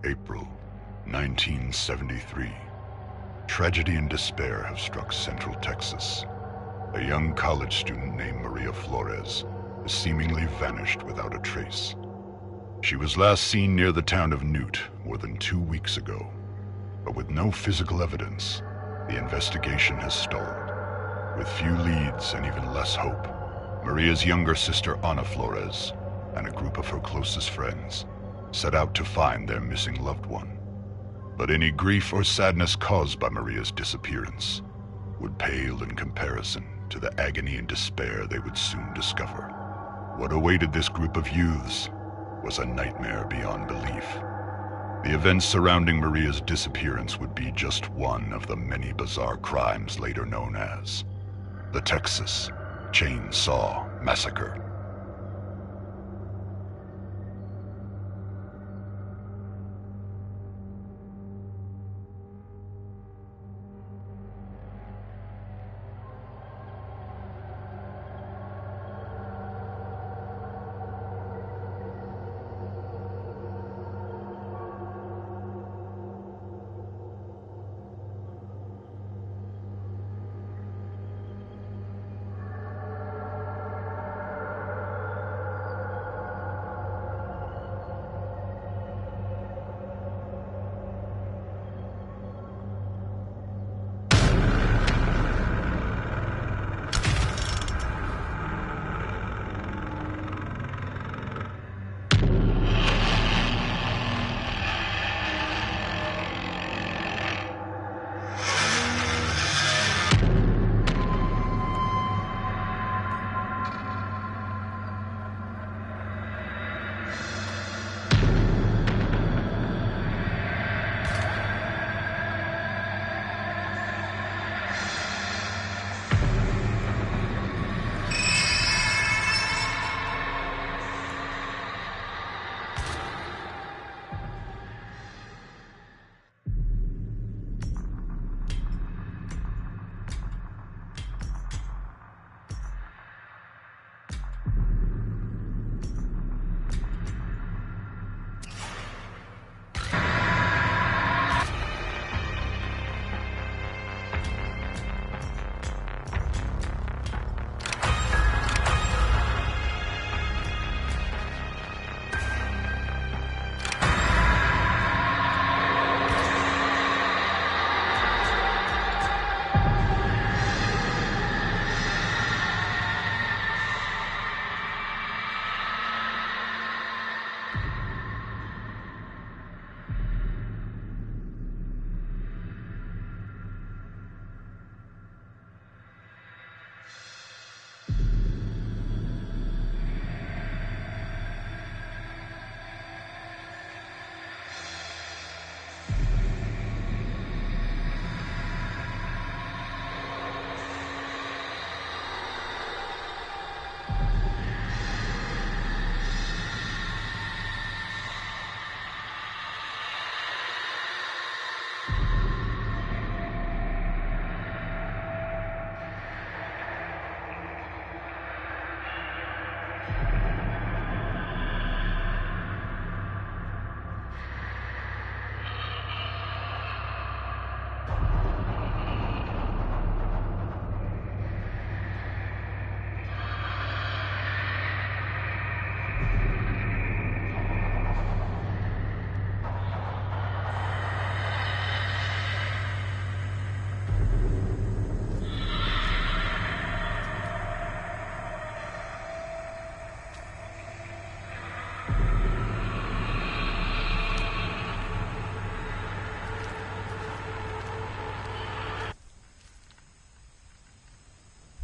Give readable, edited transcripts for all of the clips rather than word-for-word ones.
April 1973. Tragedy and despair have struck Central Texas. A young college student named Maria Flores has seemingly vanished without a trace. She was last seen near the town of Newt more than 2 weeks ago, but with no physical evidence, the investigation has stalled. With few leads and even less hope, Maria's younger sister Ana Flores and a group of her closest friends set out to find their missing loved one. But any grief or sadness caused by Maria's disappearance would pale in comparison to the agony and despair they would soon discover. What awaited this group of youths was a nightmare beyond belief. The events surrounding Maria's disappearance would be just one of the many bizarre crimes later known as the Texas Chainsaw Massacre.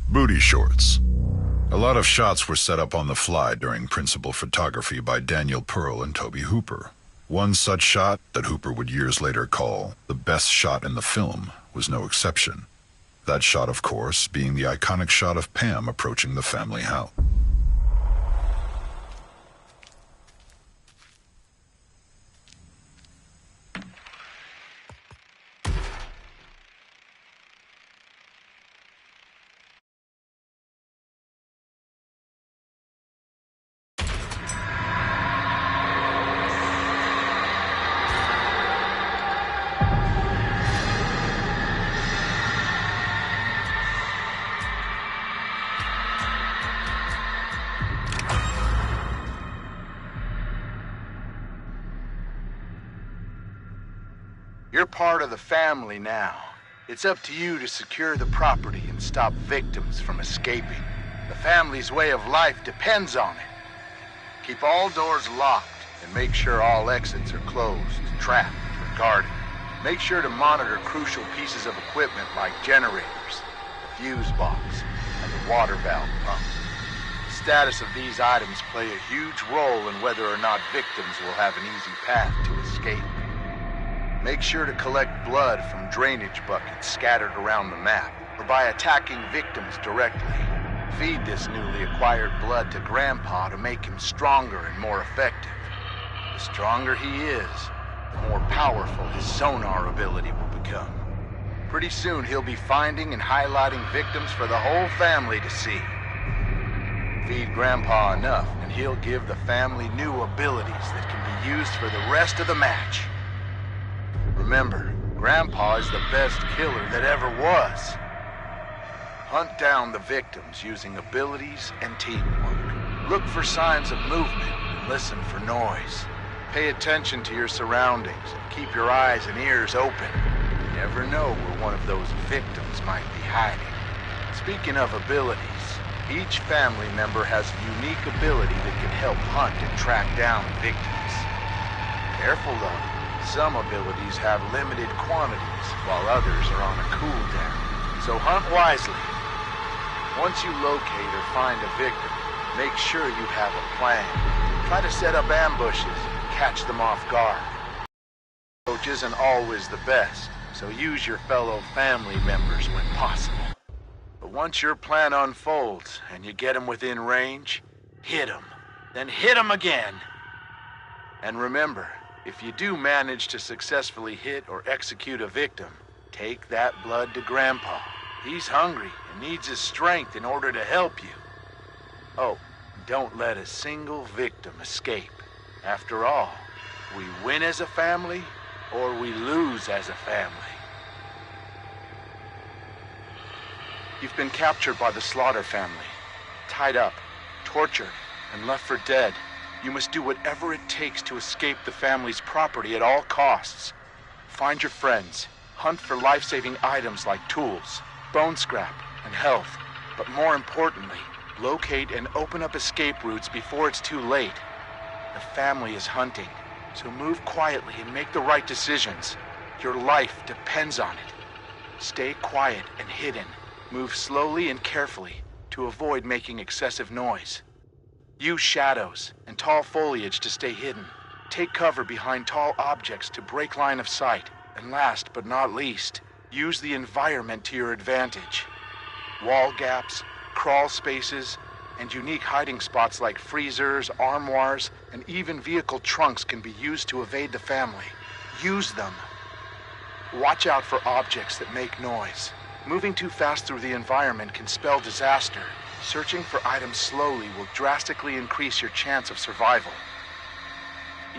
Booty shorts. A lot of shots were set up on the fly during principal photography by Daniel Pearl and Toby Hooper. One such shot, that Hooper would years later call the best shot in the film, was no exception. That shot, of course, being the iconic shot of Pam approaching the family house. You're part of the family now. It's up to you to secure the property and stop victims from escaping. The family's way of life depends on it. Keep all doors locked and make sure all exits are closed, trapped, or guarded. Make sure to monitor crucial pieces of equipment like generators, the fuse box, and the water valve pump. The status of these items play a huge role in whether or not victims will have an easy path to escape. Make sure to collect blood from drainage buckets scattered around the map, or by attacking victims directly. Feed this newly acquired blood to Grandpa to make him stronger and more effective. The stronger he is, the more powerful his sonar ability will become. Pretty soon he'll be finding and highlighting victims for the whole family to see. Feed Grandpa enough, and he'll give the family new abilities that can be used for the rest of the match. Remember, Grandpa is the best killer that ever was. Hunt down the victims using abilities and teamwork. Look for signs of movement and listen for noise. Pay attention to your surroundings and keep your eyes and ears open. You never know where one of those victims might be hiding. Speaking of abilities, each family member has a unique ability that can help hunt and track down victims. Careful though. Some abilities have limited quantities, while others are on a cooldown. So hunt wisely. Once you locate or find a victim, make sure you have a plan. Try to set up ambushes and catch them off guard. Approach isn't always the best, so use your fellow family members when possible. But once your plan unfolds and you get them within range, hit them. Then hit them again. And remember, if you do manage to successfully hit or execute a victim, take that blood to Grandpa. He's hungry and needs his strength in order to help you. Oh, don't let a single victim escape. After all, we win as a family or we lose as a family. You've been captured by the Slaughter family, tied up, tortured, and left for dead. You must do whatever it takes to escape the family's property at all costs. Find your friends. Hunt for life-saving items like tools, bone scrap, and health. But more importantly, locate and open up escape routes before it's too late. The family is hunting, so move quietly and make the right decisions. Your life depends on it. Stay quiet and hidden. Move slowly and carefully to avoid making excessive noise. Use shadows and tall foliage to stay hidden. Take cover behind tall objects to break line of sight. And last but not least, use the environment to your advantage. Wall gaps, crawl spaces, and unique hiding spots like freezers, armoires, and even vehicle trunks can be used to evade the family. Use them. Watch out for objects that make noise. Moving too fast through the environment can spell disaster. Searching for items slowly will drastically increase your chance of survival.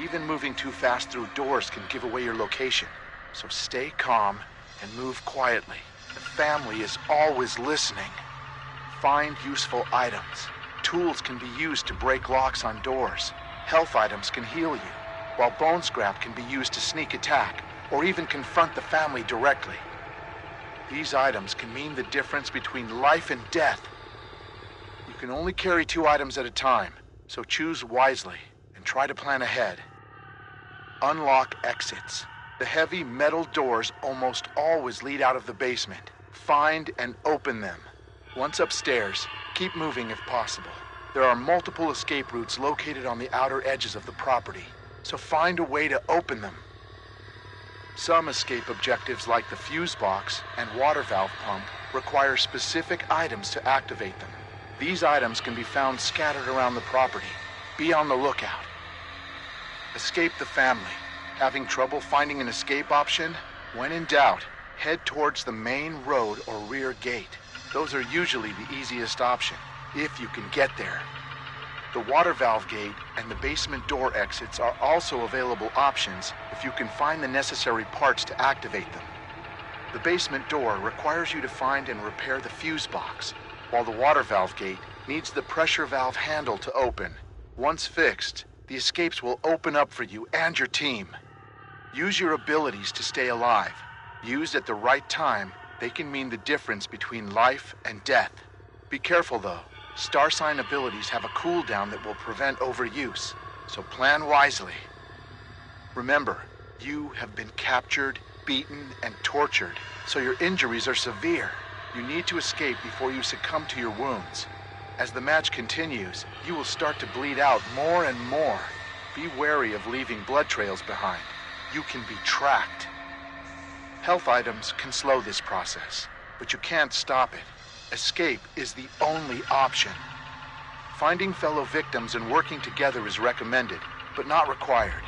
Even moving too fast through doors can give away your location, so stay calm and move quietly. The family is always listening. Find useful items. Tools can be used to break locks on doors. Health items can heal you, while bone scrap can be used to sneak attack or even confront the family directly. These items can mean the difference between life and death. You can only carry 2 items at a time, so choose wisely and try to plan ahead. Unlock exits. The heavy metal doors almost always lead out of the basement. Find and open them. Once upstairs, keep moving if possible. There are multiple escape routes located on the outer edges of the property, so find a way to open them. Some escape objectives like the fuse box and water valve pump require specific items to activate them. These items can be found scattered around the property. Be on the lookout. Escape the family. Having trouble finding an escape option? When in doubt, head towards the main road or rear gate. Those are usually the easiest option, if you can get there. The water valve gate and the basement door exits are also available options if you can find the necessary parts to activate them. The basement door requires you to find and repair the fuse box, while the water valve gate needs the pressure valve handle to open. Once fixed, the escapes will open up for you and your team. Use your abilities to stay alive. Used at the right time, they can mean the difference between life and death. Be careful though. Star sign abilities have a cooldown that will prevent overuse, so plan wisely. Remember, you have been captured, beaten, and tortured, so your injuries are severe. You need to escape before you succumb to your wounds. As the match continues, you will start to bleed out more and more. Be wary of leaving blood trails behind. You can be tracked. Health items can slow this process, but you can't stop it. Escape is the only option. Finding fellow victims and working together is recommended, but not required.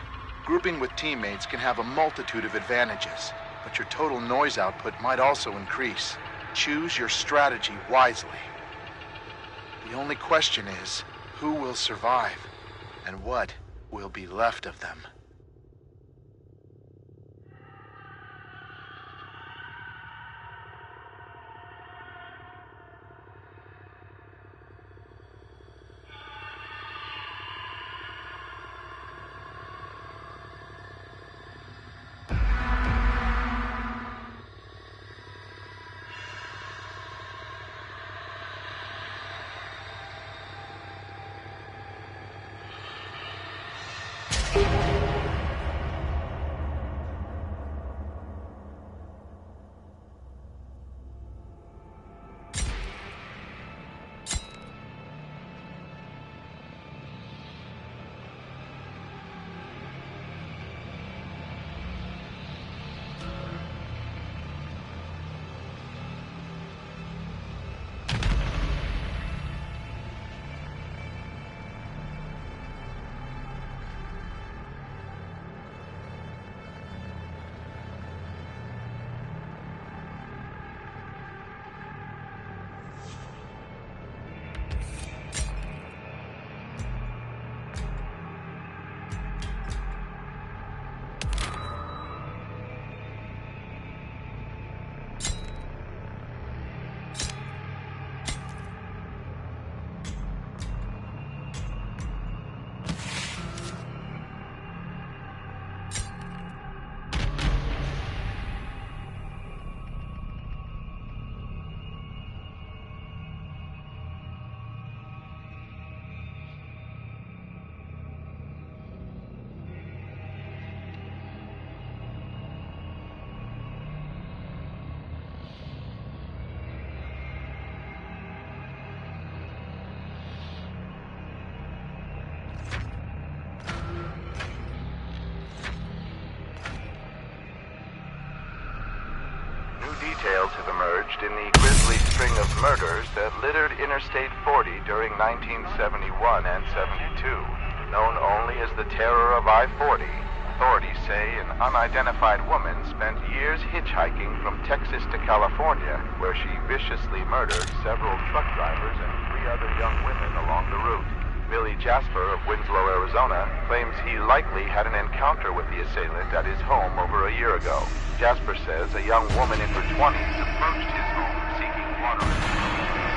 Grouping with teammates can have a multitude of advantages, but your total noise output might also increase. Choose your strategy wisely. The only question is, who will survive, and what will be left of them? Details have emerged in the grisly string of murders that littered Interstate 40 during 1971 and 72. Known only as the Terror of I-40, authorities say an unidentified woman spent years hitchhiking from Texas to California, where she viciously murdered several truck drivers and 3 other young women along the route. Billy Jasper of Winslow, Arizona, claims he likely had an encounter with the assailant at his home over a year ago. Jasper says a young woman in her 20s approached his home seeking water.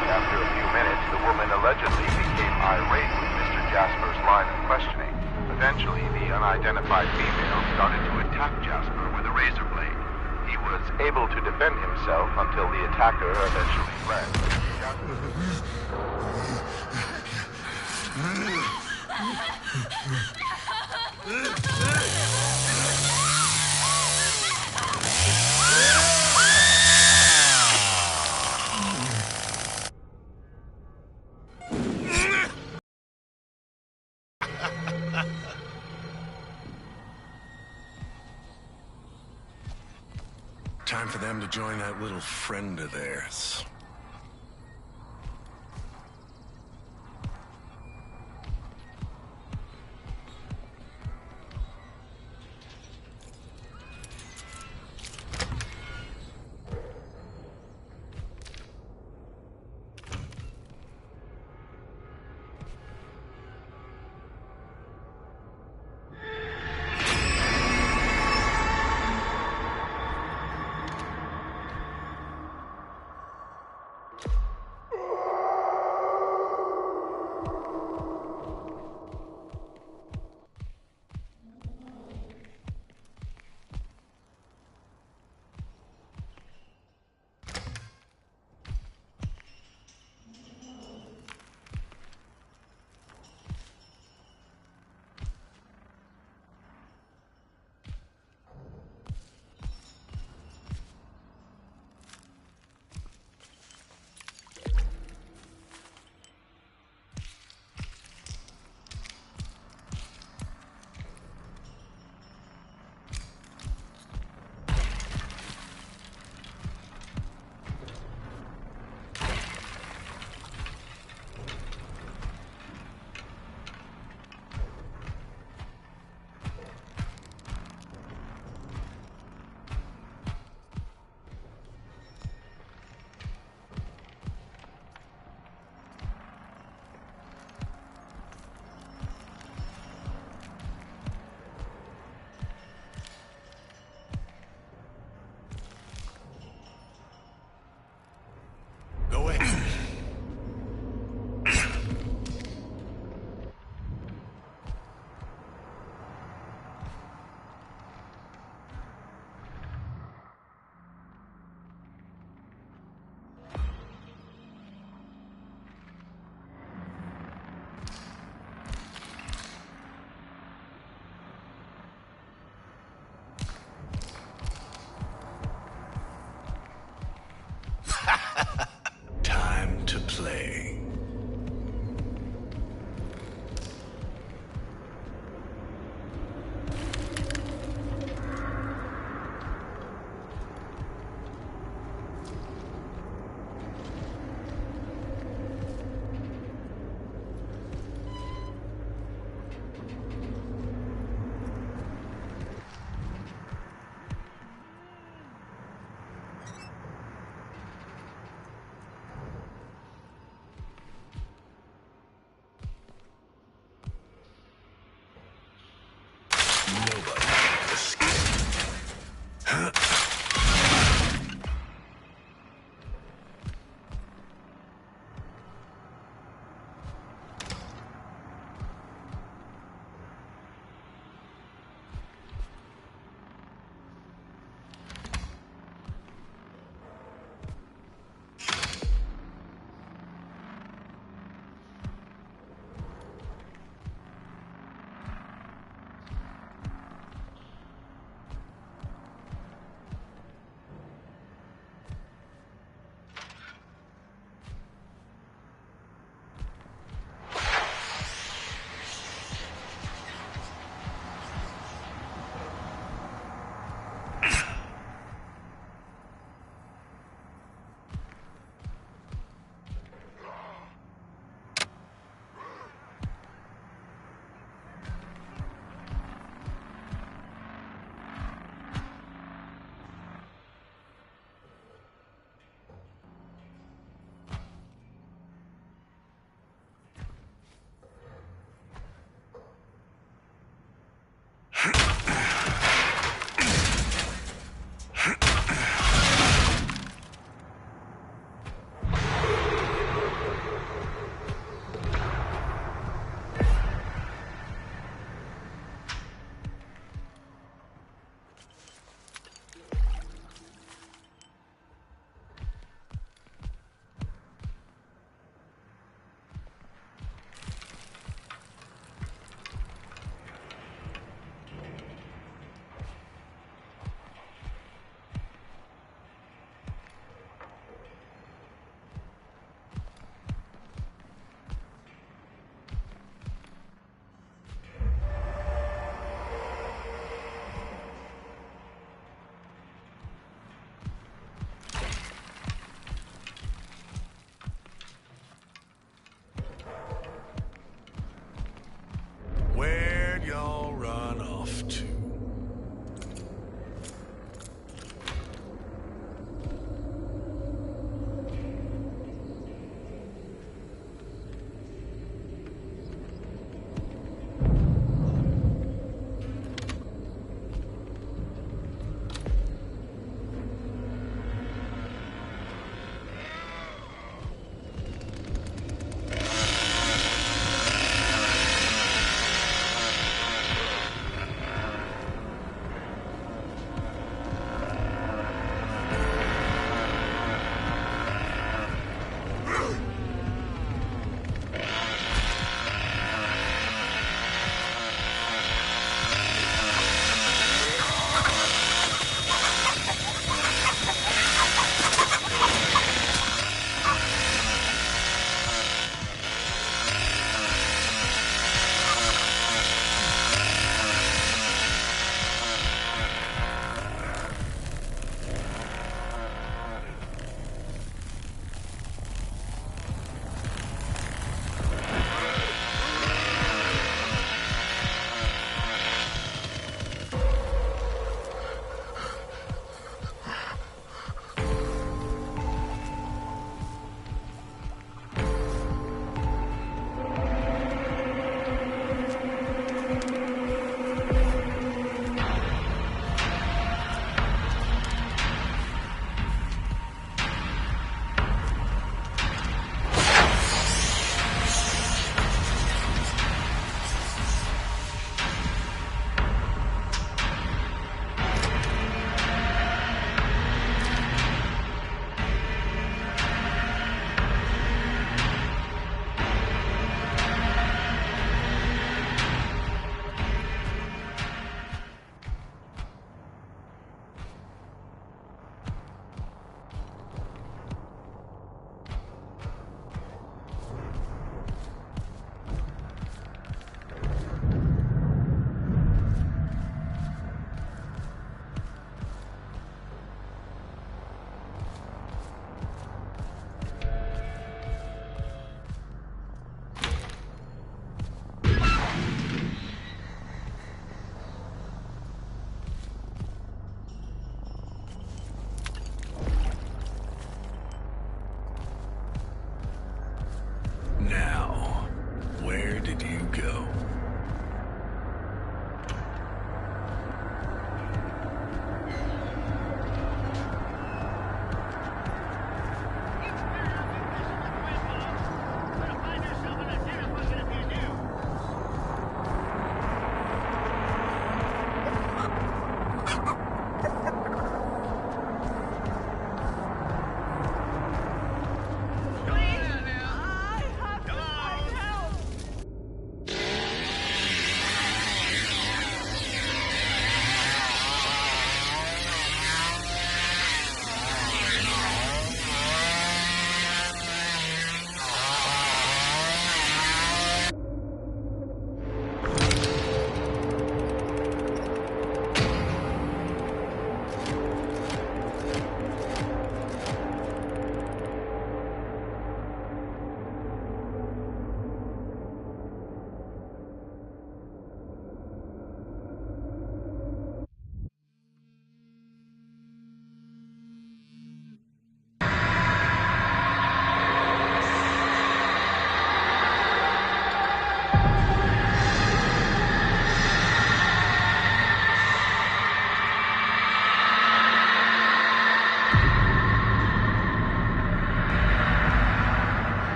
But after a few minutes, the woman allegedly became irate with Mr. Jasper's line of questioning. Eventually, the unidentified female started to attack Jasper with a razor blade. He was able to defend himself until the attacker eventually fled. Time for them to join that little friend of theirs.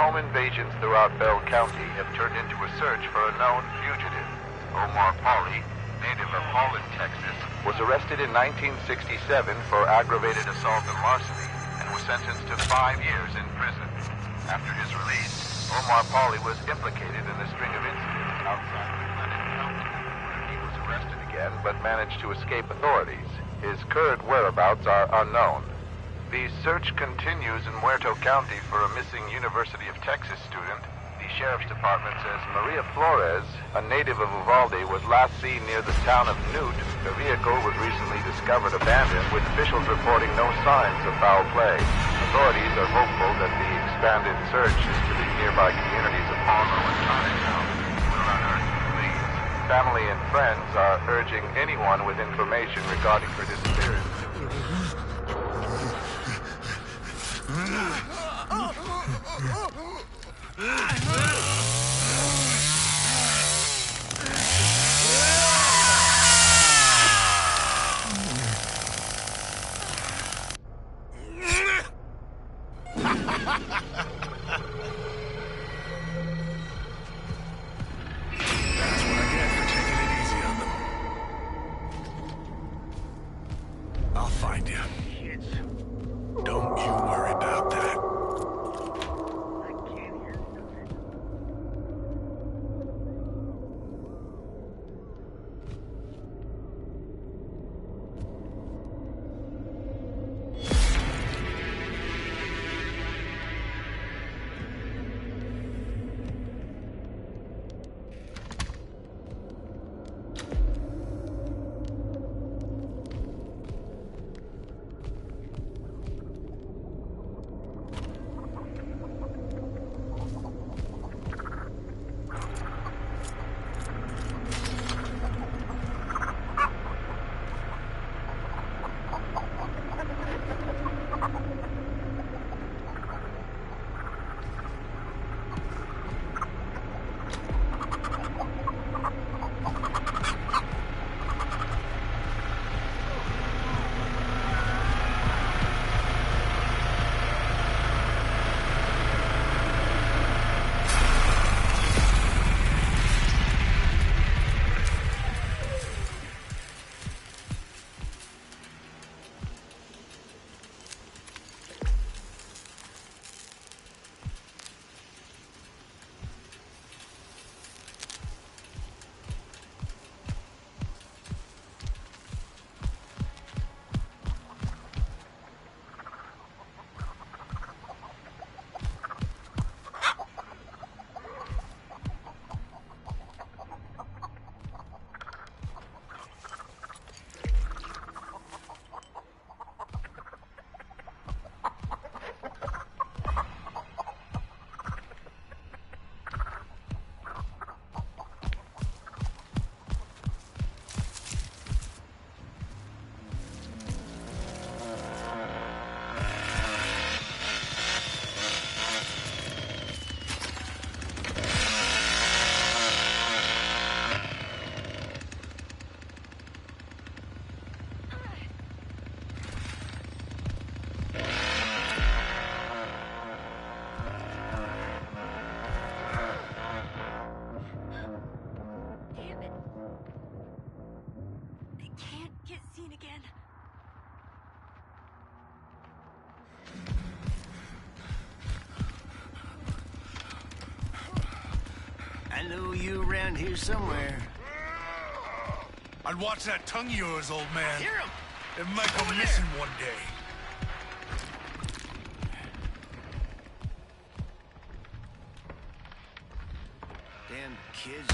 home invasions throughout Bell County have turned into a search for a known fugitive. Omar Pauly, native of Holland, Texas, was arrested in 1967 for aggravated assault and larceny and was sentenced to 5 years in prison. After his release, Omar Pauly was implicated in a string of incidents outside of Glennon County, where he was arrested again but managed to escape authorities. His current whereabouts are unknown. The search continues in Muerto County for a missing University of Texas student. The Sheriff's Department says Maria Flores, a native of Uvalde, was last seen near the town of Newt. The vehicle was recently discovered abandoned, with officials reporting no signs of foul play. Authorities are hopeful that the expanded search into the nearby communities of Harlow and Chinatown will unearth the leads. Family and friends are urging anyone with information regarding her disappearance. That's what I get for taking it easy on them. I'll find you. Don't you worry about that. I know you around here somewhere. I'd watch that tongue of yours, old man. Hear him! It might go missing one day. Damn kids.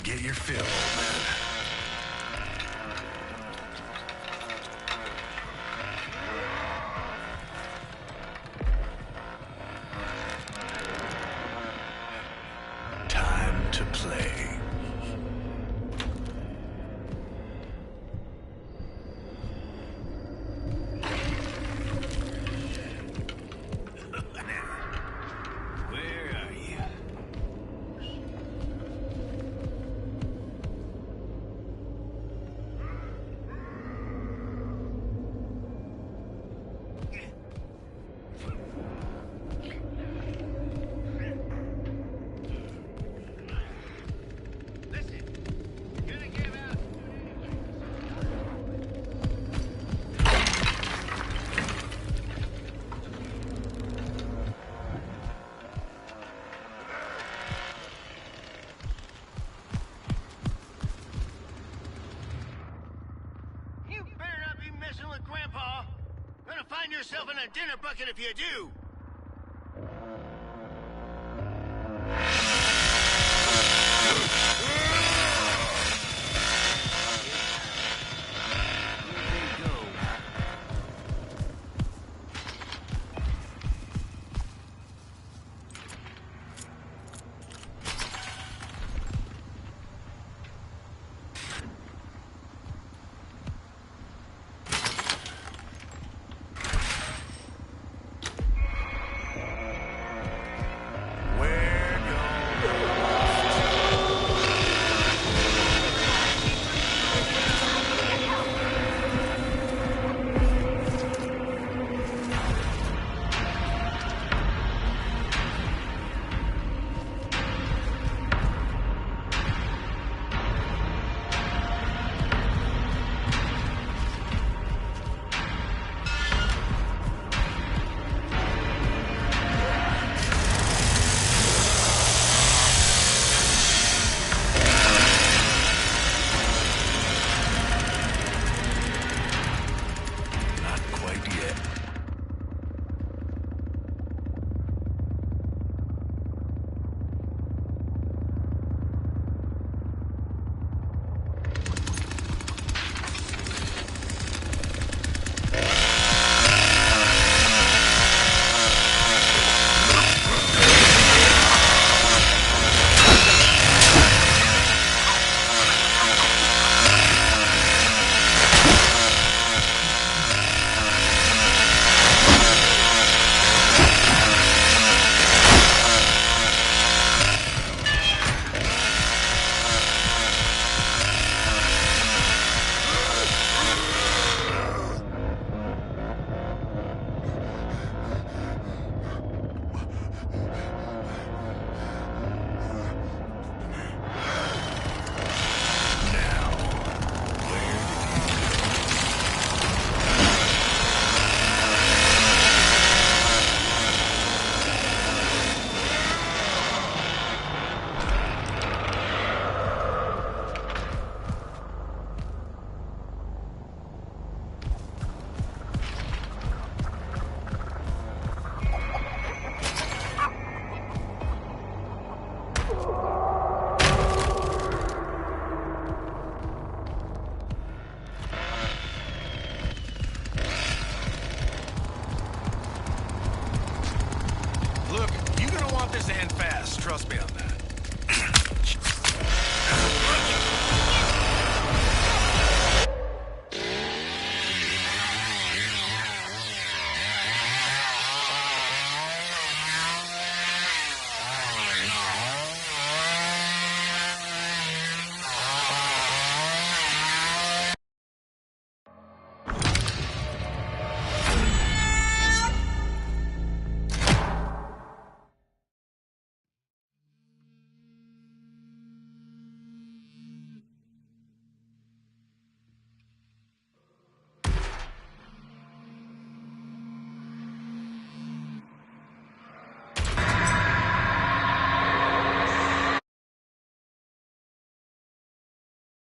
Get your fill, old man. to play. Where are you? You better not be messing with Grandpa. Gonna find yourself in a dinner bucket if you do.